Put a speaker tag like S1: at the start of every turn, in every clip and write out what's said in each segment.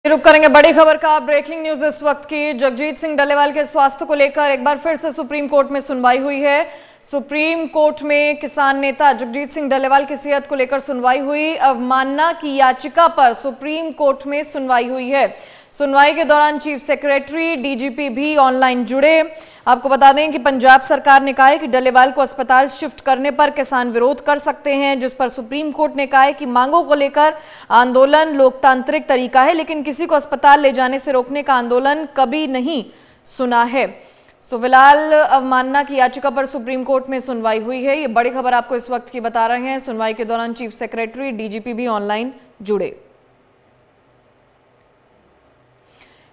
S1: रुक करेंगे बड़ी खबर का। ब्रेकिंग न्यूज इस वक्त की। जगजीत सिंह डल्लेवाल के स्वास्थ्य को लेकर एक बार फिर से सुप्रीम कोर्ट में सुनवाई हुई है। सुप्रीम कोर्ट में किसान नेता जगजीत सिंह डल्लेवाल की सेहत को लेकर सुनवाई हुई। अवमानना की याचिका पर सुप्रीम कोर्ट में सुनवाई हुई है। सुनवाई के दौरान चीफ सेक्रेटरी, डीजीपी भी ऑनलाइन जुड़े। आपको बता दें कि पंजाब सरकार ने कहा है कि डल्लेवाल को अस्पताल शिफ्ट करने पर किसान विरोध कर सकते हैं, जिस पर सुप्रीम कोर्ट ने कहा है कि मांगों को लेकर आंदोलन लोकतांत्रिक तरीका है, लेकिन किसी को अस्पताल ले जाने से रोकने का आंदोलन कभी नहीं सुना है। फिलहाल अवमानना की याचिका पर सुप्रीम कोर्ट में सुनवाई हुई है। ये बड़ी खबर आपको इस वक्त की बता रहे हैं। सुनवाई के दौरान चीफ सेक्रेटरी, डीजीपी भी ऑनलाइन जुड़े।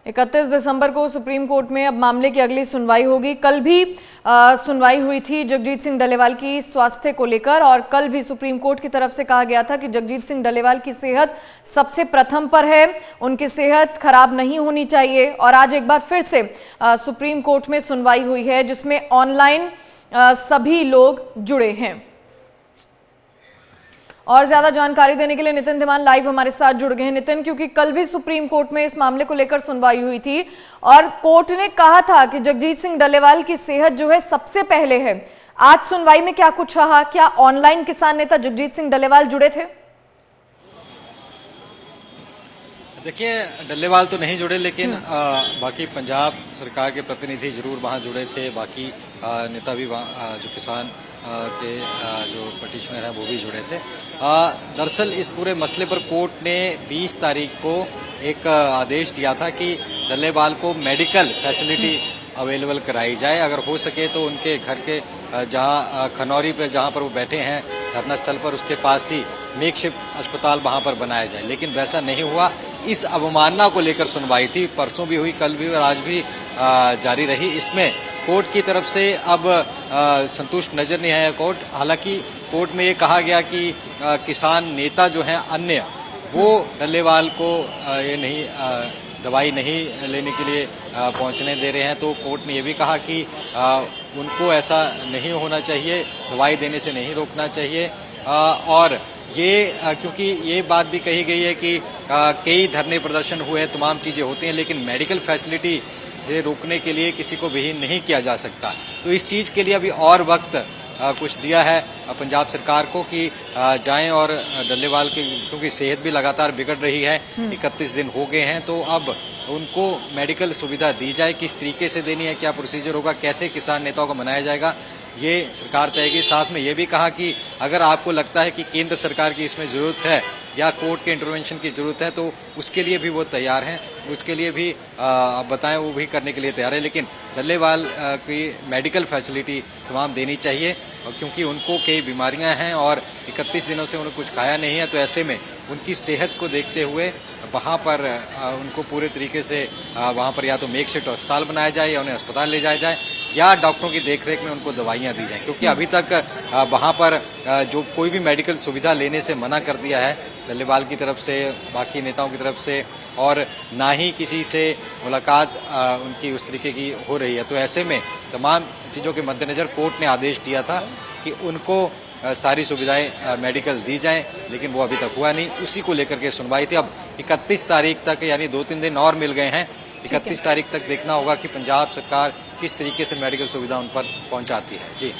S1: 31 दिसंबर को सुप्रीम कोर्ट में अब मामले की अगली सुनवाई होगी। कल भी सुनवाई हुई थी जगजीत सिंह डल्लेवाल की स्वास्थ्य को लेकर, और कल भी सुप्रीम कोर्ट की तरफ से कहा गया था कि जगजीत सिंह डल्लेवाल की सेहत सबसे प्रथम पर है, उनकी सेहत खराब नहीं होनी चाहिए। और आज एक बार फिर से सुप्रीम कोर्ट में सुनवाई हुई है, जिसमें ऑनलाइन सभी लोग जुड़े हैं। और ज्यादा जानकारी देने के लिए नितिन धीमान लाइव हमारे साथ जुड़ गए हैं। नितिन, क्योंकि कल भी सुप्रीम कोर्ट में इस मामले को लेकर सुनवाई हुई थी और कोर्ट ने कहा था कि जगजीत सिंह डल्लेवाल की सेहत जो है सबसे पहले है। आज सुनवाई में क्या कुछ रहा? क्या ऑनलाइन किसान नेता जगजीत सिंह डल्लेवाल जुड़े थे?
S2: देखिए, डल्लेवाल तो नहीं जुड़े, लेकिन बाकी पंजाब सरकार के प्रतिनिधि जरूर वहां जुड़े थे। बाकी नेता भी जो किसान के जो पटिशनर हैं वो भी जुड़े थे। दरअसल इस पूरे मसले पर कोर्ट ने 20 तारीख को एक आदेश दिया था कि डल्लेवाल को मेडिकल फैसिलिटी अवेलेबल कराई जाए। अगर हो सके तो उनके घर के जहां खनौरी पर जहां पर वो बैठे हैं धरना स्थल पर, उसके पास ही मेकशिफ्ट अस्पताल वहां पर बनाया जाए, लेकिन वैसा नहीं हुआ। इस अवमानना को लेकर सुनवाई थी, परसों भी हुई, कल भी और आज भी जारी रही। इसमें कोर्ट की तरफ से अब संतुष्ट नजर नहीं आया कोर्ट। हालांकि कोर्ट में ये कहा गया कि किसान नेता जो हैं अन्य, वो डल्लेवाल को ये नहीं दवाई नहीं लेने के लिए पहुंचने दे रहे हैं। तो कोर्ट ने यह भी कहा कि उनको ऐसा नहीं होना चाहिए, दवाई देने से नहीं रोकना चाहिए। और ये क्योंकि ये बात भी कही गई है कि कई धरने प्रदर्शन हुए हैं, तमाम चीजें होती हैं, लेकिन मेडिकल फैसिलिटी ये रोकने के लिए किसी को विहीन नहीं किया जा सकता। तो इस चीज के लिए अभी और वक्त कुछ दिया है पंजाब सरकार को कि जाएं और डल्लेवाल की, क्योंकि सेहत भी लगातार बिगड़ रही है, 31 दिन हो गए हैं, तो अब उनको मेडिकल सुविधा दी जाए। किस तरीके से देनी है, क्या प्रोसीजर होगा, कैसे किसान नेताओं को मनाया जाएगा, ये सरकार तय की। साथ में ये भी कहा कि अगर आपको लगता है कि केंद्र सरकार की इसमें जरूरत है या कोर्ट के इंटरवेंशन की जरूरत है, तो उसके लिए भी वो तैयार हैं। उसके लिए भी आप बताएं, वो भी करने के लिए तैयार है। लेकिन डल्लेवाल की मेडिकल फैसिलिटी तमाम देनी चाहिए, क्योंकि उनको कई बीमारियां हैं और 31 दिनों से उन्होंने कुछ खाया नहीं है। तो ऐसे में उनकी सेहत को देखते हुए वहाँ पर उनको पूरे तरीके से वहाँ पर या तो मेकशिफ्ट अस्पताल बनाया जाए या उन्हें अस्पताल ले जाया जाए, या डॉक्टरों की देखरेख में उनको दवाइयाँ दी जाएं। क्योंकि अभी तक वहाँ पर जो कोई भी मेडिकल सुविधा लेने से मना कर दिया है डल्लेवाल की तरफ से, बाकी नेताओं की तरफ से, और ना ही किसी से मुलाकात उनकी उस तरीके की हो रही है। तो ऐसे में तमाम चीज़ों के मद्देनज़र कोर्ट ने आदेश दिया था कि उनको सारी सुविधाएं मेडिकल दी जाएं, लेकिन वो अभी तक हुआ नहीं। उसी को लेकर के सुनवाई थी। अब 31 तारीख तक, यानी 2-3 दिन और मिल गए हैं। 31 तारीख तक देखना होगा कि पंजाब सरकार किस तरीके से मेडिकल सुविधा उन पर पहुंचाती है। जी।